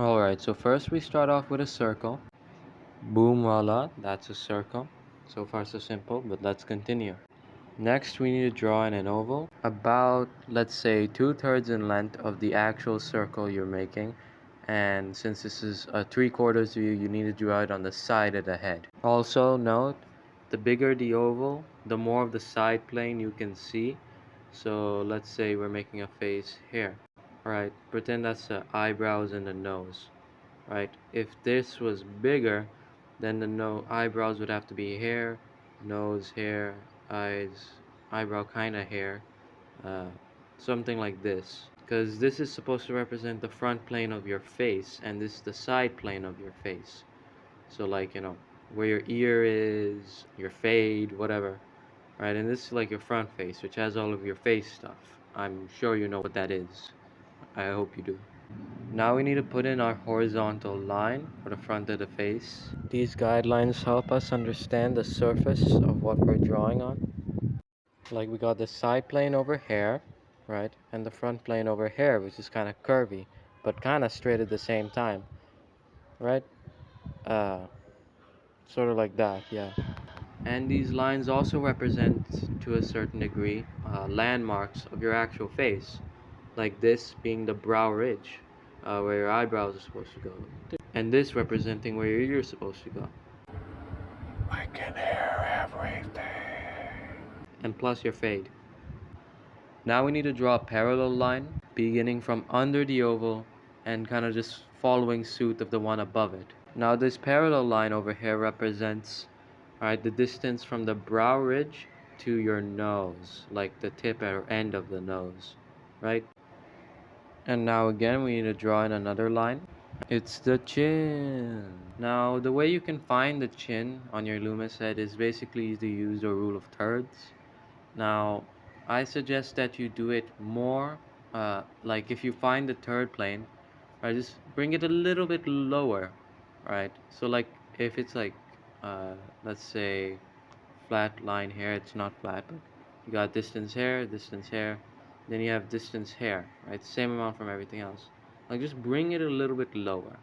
Alright, so first we start off with a circle. Boom, voila, that's a circle. So far so simple, but let's continue. Next we need to draw in an oval about, let's say, 2/3 in length of the actual circle you're making. And since this is a 3/4 view, you need to draw it on the side of the head. Also note, the bigger the oval, the more of the side plane you can see. So let's say we're making a face here. Alright, pretend that's the eyebrows and the nose. Right? If this was bigger, then the eyebrows would have to be hair, nose, hair, eyes, eyebrow kind of hair, uh, something like this. Because this is supposed to represent the front plane of your face, and this is the side plane of your face. So, like, where your ear is, your fade, whatever. Right? And this is like your front face, which has all of your face stuff. I'm sure you know what that is. I hope you do. Now we need to put in our horizontal line for the front of the face. These guidelines help us understand the surface of what we're drawing on. Like we got the side plane over here, right? And the front plane over here, which is kind of curvy, but kind of straight at the same time, right? Uh, Sort of like that, yeah. And these lines also represent, to a certain degree, landmarks of your actual face, like this being the brow ridge, where your eyebrows are supposed to go, and this representing where your ear is supposed to go. I can hear everything. And plus your fade. Now we need to draw a parallel line beginning from under the oval and kind of just following suit of the one above it. Now this parallel line over here represents, alright, the distance from the brow ridge to your nose, like the tip or end of the nose, right? And now again we need to draw in another line. It's the chin. Now the way you can find the chin on your Loomis head is basically to use the rule of thirds. Now I suggest that you do it more, like if you find the third plane, right, just bring it a little bit lower, right? So like if it's like, uh, let's say flat line here, it's not flat, but you got distance here, then you have distance here, right? Same amount from everything else. Like just bring it a little bit lower,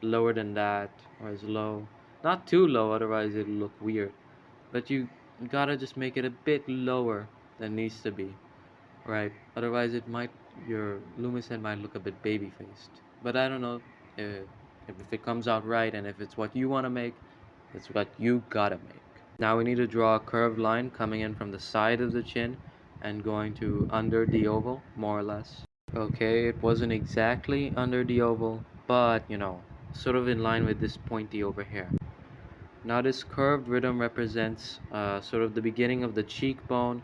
lower than that, or as low, not too low, otherwise it'll look weird. But you gotta just make it a bit lower than needs to be, right? Otherwise it might, your Loomis head might look a bit baby faced. But I don't know if, if it comes out right and if it's what you want to make, it's what you gotta make. Now we need to draw a curved line coming in from the side of the chin and going to under the oval, more or less. Okay, it wasn't exactly under the oval, but sort of in line with this pointy over here. Now this curved rhythm represents sort of the beginning of the cheekbone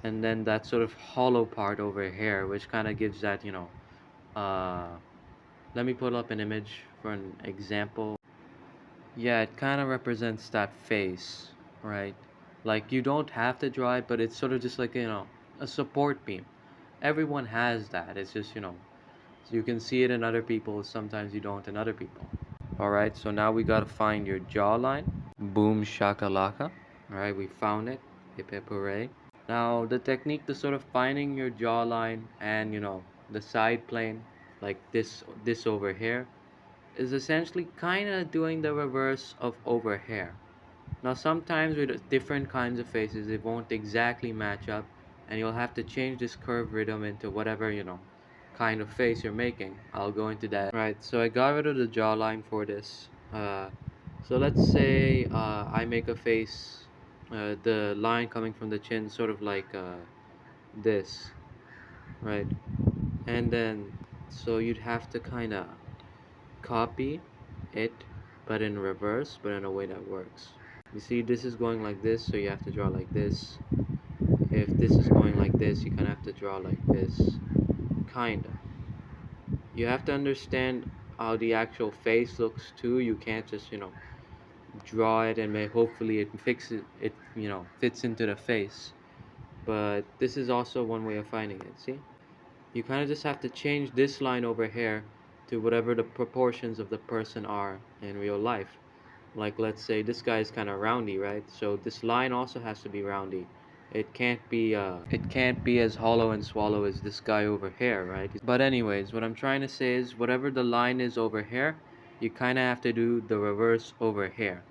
and then that sort of hollow part over here, which kind of gives that, uh, let me pull up an image for an example. Yeah, it kind of represents that face, right? Like you don't have to draw it, but it's sort of just like, a support beam. Everyone has that. It's just, you can see it in other people, sometimes you don't in other people. Alright, so now we gotta find your jawline. Boom shakalaka. Alright, we found it. Hip hip hooray. Now, the technique to sort of finding your jawline and, the side plane, like this over here, is essentially kind of doing the reverse of over here. Now, sometimes with different kinds of faces, it won't exactly match up, and you'll have to change this curve rhythm into whatever, kind of face you're making. I'll go into that. Right, so I got rid of the jawline for this. So let's say I make a face, the line coming from the chin, sort of like this, right? And then, so you'd have to kind of copy it, but in reverse, but in a way that works. You see, this is going like this, so you have to draw like this. If this is going like this, you kind of have to draw like this. Kinda. You have to understand how the actual face looks too. You can't just, draw it and hopefully it fixes it, fits into the face. But this is also one way of finding it. See, you kind of just have to change this line over here to whatever the proportions of the person are in real life. Like let's say this guy is kind of roundy, right? So this line also has to be roundy. it can't be as hollow and swallow as this guy over here, right? But anyways, what I'm trying to say is whatever the line is over here, you kind of have to do the reverse over here.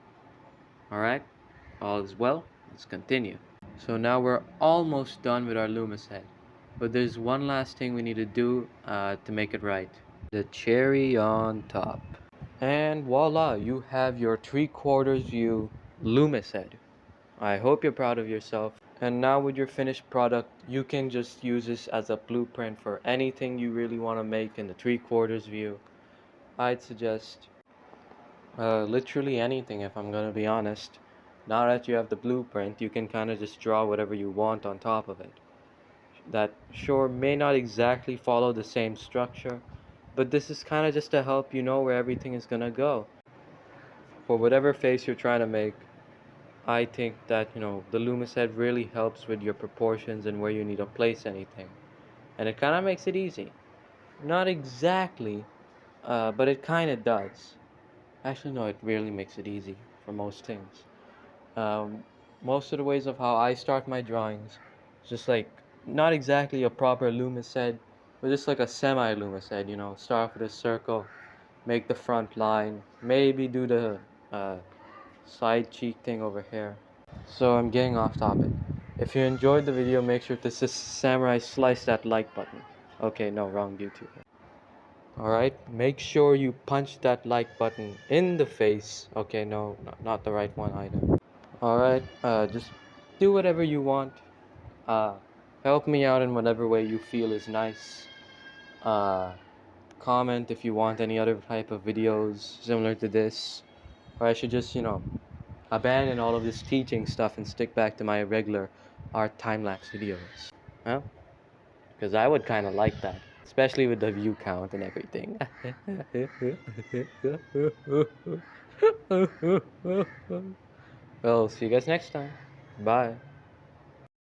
All right, all is well. Let's continue. So now we're almost done with our Loomis head, but there's one last thing we need to do to make it right. The cherry on top. And voila, you have your 3/4 view Loomis head. I hope you're proud of yourself. And now with your finished product, you can just use this as a blueprint for anything you really want to make in the 3/4 view. I'd suggest literally anything, if I'm gonna be honest. Now that you have the blueprint, you can kind of just draw whatever you want on top of it. That sure may not exactly follow the same structure, but this is kind of just to help you know where everything is gonna go. For whatever face you're trying to make, I think that, the Loomis head really helps with your proportions and where you need to place anything. And it kind of makes it easy. Not exactly, but it kind of does. Actually, no, it really makes it easy for most things. Um, Most of the ways of how I start my drawings, just like not exactly a proper Loomis head, but just like a semi Loomis head. Start off with a circle, make the front line, maybe do the uh, side cheek thing over here. So I'm getting off topic. If you enjoyed the video, make sure to samurai slice that like button. Okay, no, wrong YouTuber. Alright, make sure you punch that like button in the face. Okay, no, not the right one either. Alright, just do whatever you want. Uh, Help me out in whatever way you feel is nice. Uh, Comment if you want any other type of videos similar to this. Or I should just, abandon all of this teaching stuff and stick back to my regular art time-lapse videos. Huh? Because I would kind of like that. Especially with the view count and everything. Well, see you guys next time. Bye.